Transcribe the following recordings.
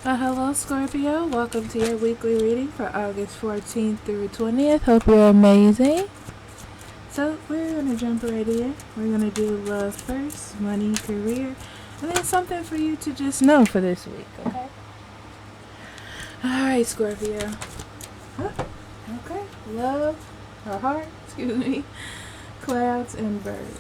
Hello, Scorpio. Welcome to your weekly reading for August 14th through 20th. Hope you're amazing. So, we're going to jump right in. We're going to do love first, money, career, and then something for you to just know for this week, okay? Alright, Scorpio. Okay. Love, or heart, excuse me, clouds, and birds.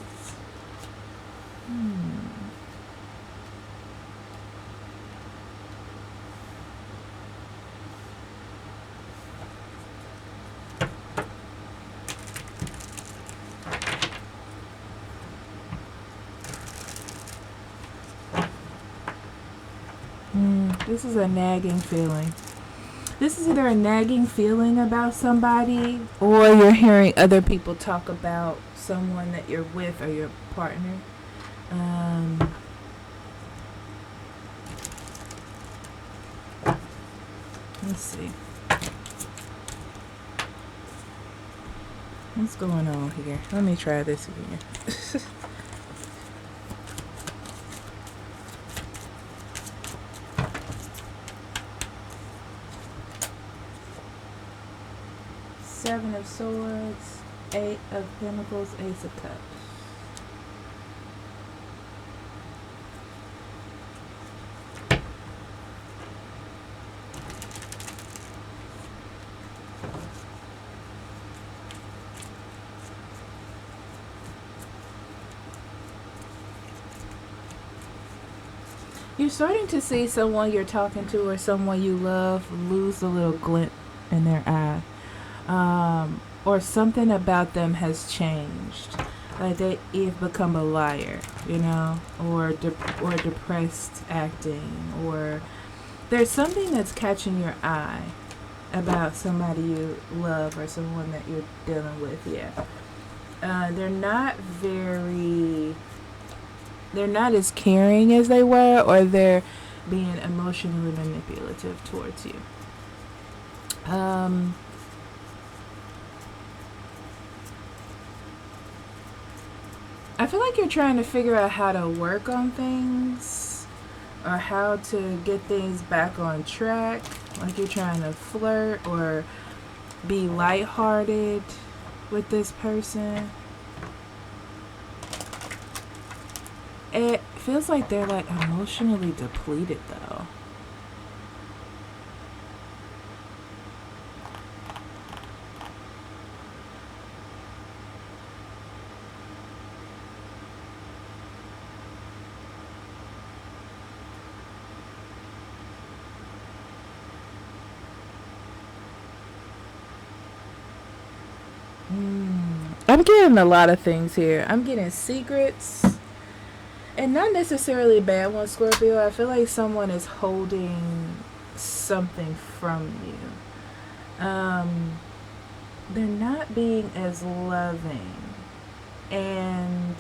This is a nagging feeling. This is either a nagging feeling about somebody, or you're hearing other people talk about someone that you're with or your partner. Let's see. What's going on here? Let me try this again. Seven of Swords, Eight of Pentacles, Ace of Cups. You're starting to see someone you're talking to or someone you love lose a little glint in their eye. Or something about them has changed. Like they've become a liar, or depressed acting, or there's something that's catching your eye about somebody you love or someone that you're dealing with. They're not as caring as they were, or they're being emotionally manipulative towards you. I feel like you're trying to figure out how to work on things or how to get things back on track. Like you're trying to flirt or be lighthearted with this person. It feels like they're like emotionally depleted though. I'm getting a lot of things here. I'm getting secrets. And not necessarily bad ones, Scorpio. I feel like someone is holding something from you. They're not being as loving. And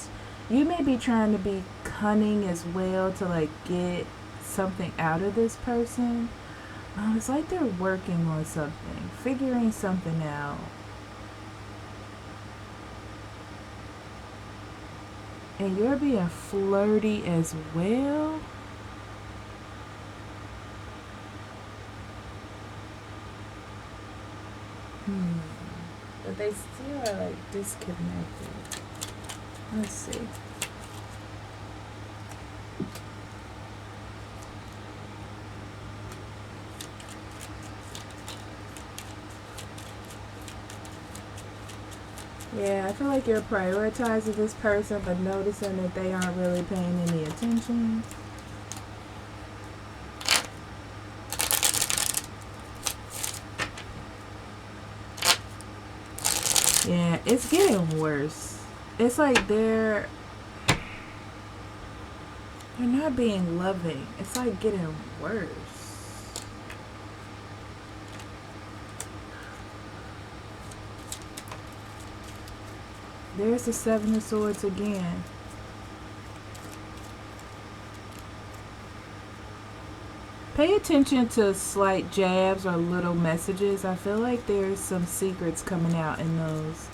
you may be trying to be cunning as well to like get something out of this person. It's like they're working on something, figuring something out. And you're being flirty as well. But they still are like disconnected. Let's see. Yeah, I feel like you're prioritizing this person, but noticing that they aren't really paying any attention. Yeah, it's getting worse. It's like they're not being loving. It's like getting worse. There's the Seven of Swords again. Pay attention to slight jabs or little messages. I feel like there's some secrets coming out in those.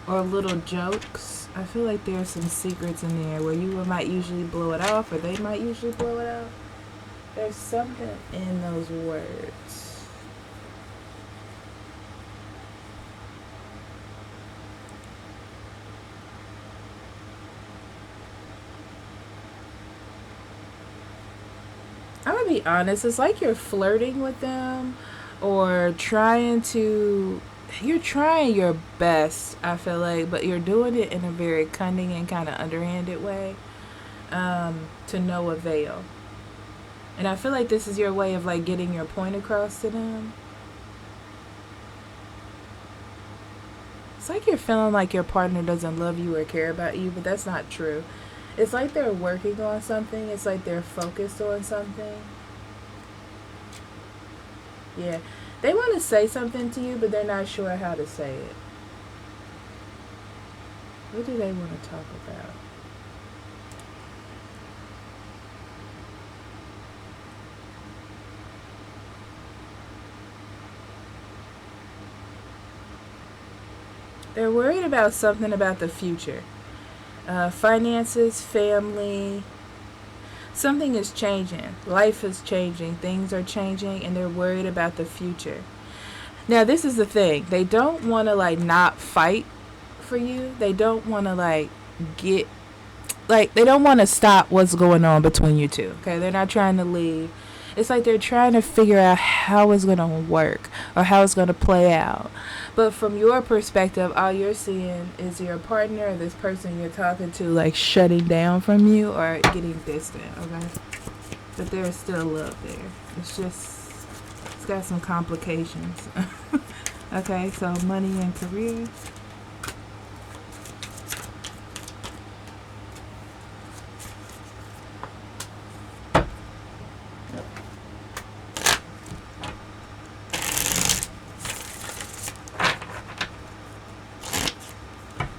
Or little jokes. I feel like there's some secrets in there where you might usually blow it off, or they might usually blow it off. There's something in those words. I'm gonna be honest, it's like you're flirting with them or you're trying your best, I feel like, but you're doing it in a very cunning and kind of underhanded way, to no avail. And I feel like this is your way of like getting your point across to them. It's like you're feeling like your partner doesn't love you or care about you, but that's not true. It's like they're working on something. It's like they're focused on something. Yeah. They want to say something to you, but they're not sure how to say it. What do they want to talk about? They're worried about something about the future. Finances, family. Something is changing. Life is changing. Things are changing, and they're worried about the future. Now, this is the thing. They don't want to, like, not fight for you. They don't want to, like, get. Like, they don't want to stop what's going on between you two. Okay? They're not trying to leave. It's like they're trying to figure out how it's going to work or how it's going to play out. But from your perspective, all you're seeing is your partner or this person you're talking to, like, shutting down from you or getting distant, okay? But there's still love there. It's just, it's got some complications. Okay, so money and career.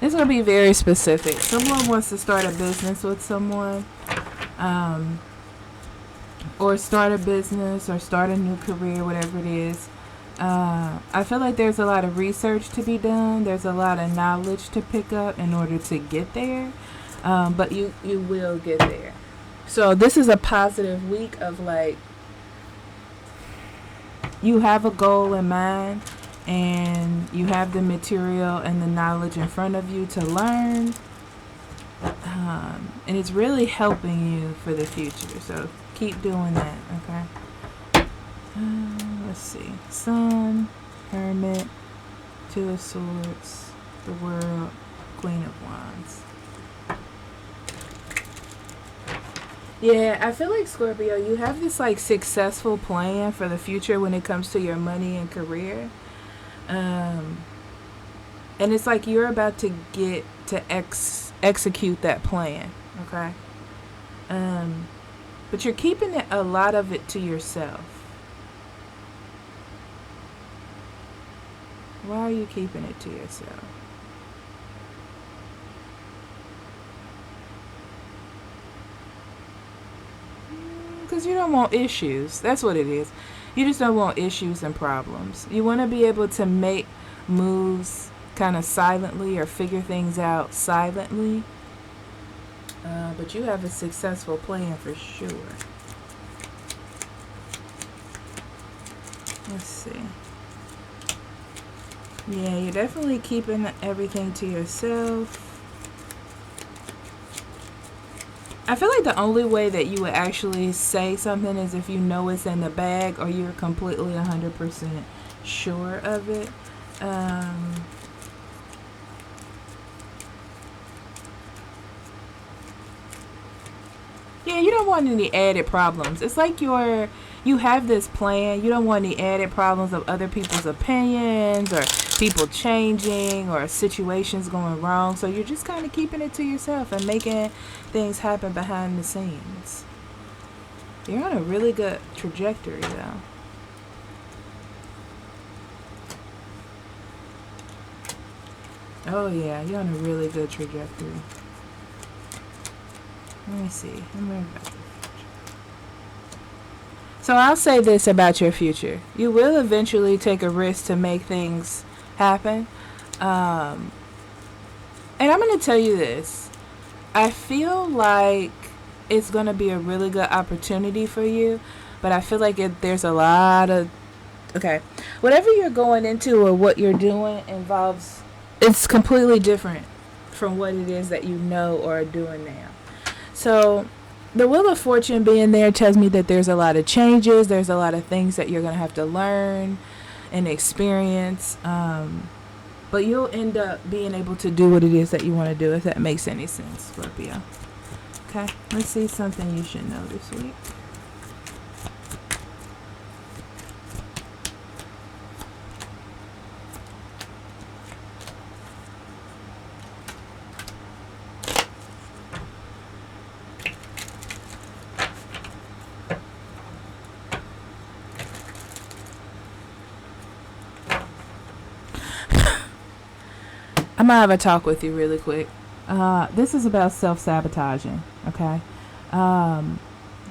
It's going to be very specific. Someone wants to start a business with someone, or start a business or start a new career, whatever it is. I feel like there's a lot of research to be done. There's a lot of knowledge to pick up in order to get there. But you will get there. So this is a positive week of, like, you have a goal in mind and you have the material and the knowledge in front of you to learn. And it's really helping you for the future. So keep doing that, okay? Let's see. Sun, Hermit, Two of Swords, the World, Queen of Wands. Yeah, I feel like, Scorpio, you have this, like, successful plan for the future when it comes to your money and career. And it's like you're about to get to execute that plan, okay? But you're keeping a lot of it to yourself. Why are you keeping it to yourself? Because you don't want issues. That's what it is. You just don't want issues and problems. You want to be able to make moves kind of silently or figure things out silently. But you have a successful plan for sure. Let's see. Yeah, you're definitely keeping everything to yourself. I feel like the only way that you would actually say something is if you know it's in the bag or you're completely 100% sure of it. Yeah, you don't want any added problems. It's like you have this plan. You don't want any added problems of other people's opinions or people changing or situations going wrong. So you're just kind of keeping it to yourself and making things happen behind the scenes. You're on a really good trajectory, though. Oh, yeah, you're on a really good trajectory. Let me see. I'm worried about the future. So I'll say this about your future. You will eventually take a risk to make things happen. And I'm going to tell you this. I feel like it's going to be a really good opportunity for you. But I feel like there's a lot of, okay, whatever you're going into or what you're doing involves, it's completely different from what it is that you know or are doing now. So the Wheel of Fortune being there tells me that there's a lot of changes, there's a lot of things that you're going to have to learn and experience, but you'll end up being able to do what it is that you want to do, if that makes any sense, Scorpio. Okay, let's see something you should know this week. I'm gonna have a talk with you really quick. This is about self-sabotaging, okay?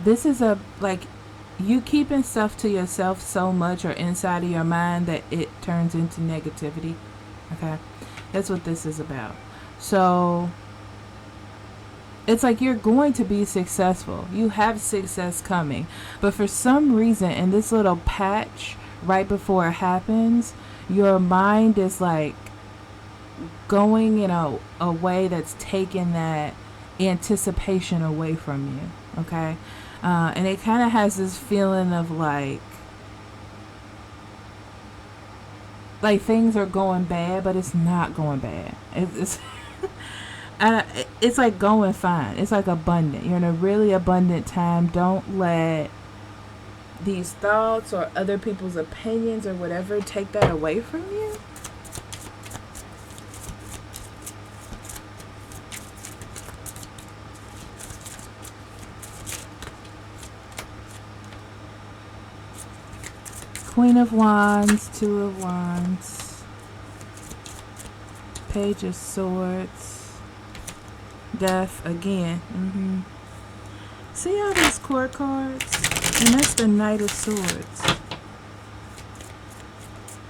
This is you keeping stuff to yourself so much or inside of your mind that it turns into negativity, okay? That's what this is about. So it's like you're going to be successful. You have success coming. But for some reason, in this little patch right before it happens, your mind is like going in a way that's taking that anticipation away from you, okay? And it kind of has this feeling of like things are going bad, but it's not going bad. It's it's like going fine. It's like abundant. You're in a really abundant time. Don't let these thoughts or other people's opinions or whatever take that away from you. Queen of Wands, Two of Wands, Page of Swords, Death again. See all these court cards? And that's the Knight of Swords.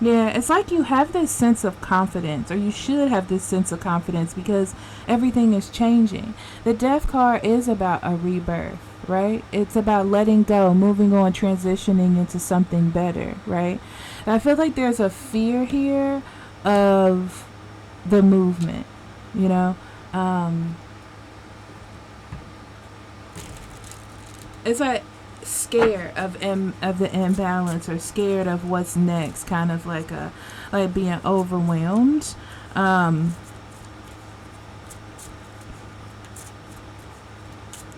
Yeah, it's like you have this sense of confidence, or you should have this sense of confidence because everything is changing. The Death card is about a rebirth, right? It's about letting go, moving on, transitioning into something better, right? And I feel like there's a fear here of the movement, you know? It's like scared of the imbalance, or scared of what's next, kind of like being overwhelmed.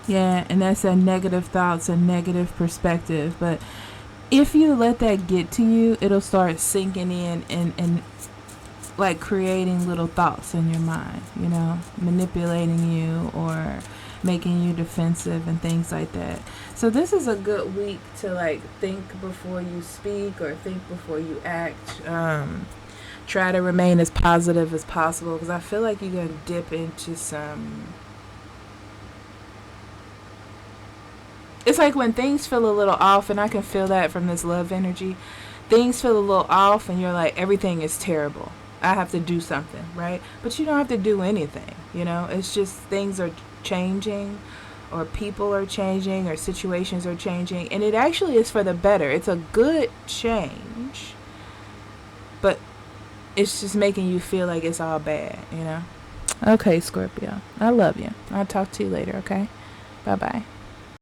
Yeah, and that's a negative thoughts, a negative perspective. But if you let that get to you, it'll start sinking in and like creating little thoughts in your mind, you know, manipulating you or making you defensive and things like that. So this is a good week to like think before you speak or think before you act. Try to remain as positive as possible, because I feel like you're going to dip into some... It's like when things feel a little off, and I can feel that from this love energy. Things feel a little off and you're like, everything is terrible. I have to do something, right? But you don't have to do anything, you know? It's just things are changing, or people are changing, or situations are changing, and it actually is for the better. It's a good change, but it's just making you feel like it's all bad, you know? Okay, Scorpio, I love you. I'll talk to you later, okay? Bye-bye.